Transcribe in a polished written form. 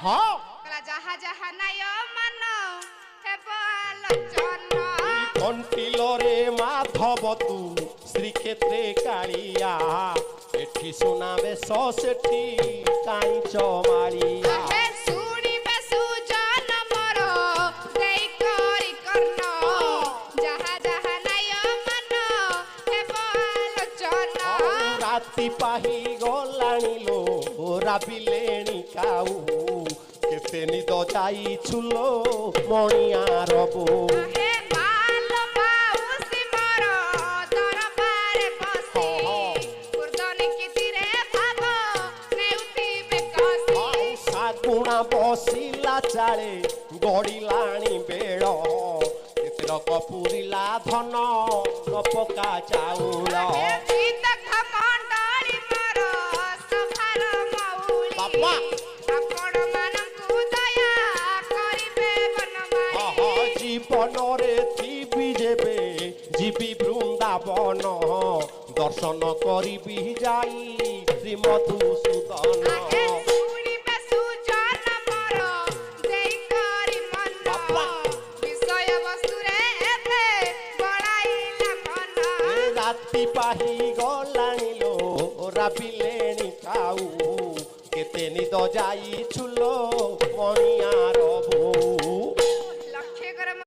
হ্যাঁ যাহা যাহা নাই মান হেব আলোচনা কণ্টিলরে মাধব তু শ্রীক্ষেত্রে কালিয়া এঠি সোনা বেশ সেঠি কাঞ্চ মারিয়া শুনিবে সুজন মর দেই করি কর্ণ যাহা যাহা নাই মান হেব আলোচনা রাতি পাহি গলাণিলো রাবিলেণী কাউ কেতে নিদ যাইছুলো মণিয়ার বউ হে বাল মাউসি মর দরবারে বসি কুর্দনি কিতিরে ভাব নেউঠিবে কসি শাগুଣା বসিলা চাଳେ গড়িলাଣି ବେଳ କେତେର କପୁରିଲା ଧନ ନପକା ଚାଉଳ চিত খমଣ୍ଡଳି ମର ସଭାର ମଉଳି ବାପା ଆପଣ ମାନଙ୍କୁ ଦୟା କରିବେ ବନମାଳି ଜୀବନରେ ଥିବି ଯେବେ ଯିବି ବୃନ୍ଦାବନ ଦର୍ଶନ କରିବି ଯାଇ ଶ୍ରୀମଧୁସୂଦନ শুনিবে সুজন মর দেই করি মন বিষয় বস্তুরে এতে বড়াইলা মন ରାତି ପାହି ଗଲାଣିଲୋ ରାବିଲେଣି କାଉ କେତେ ନିଦ ଯାଇଛୁଲୋ ମଣିଆର ବୋଉ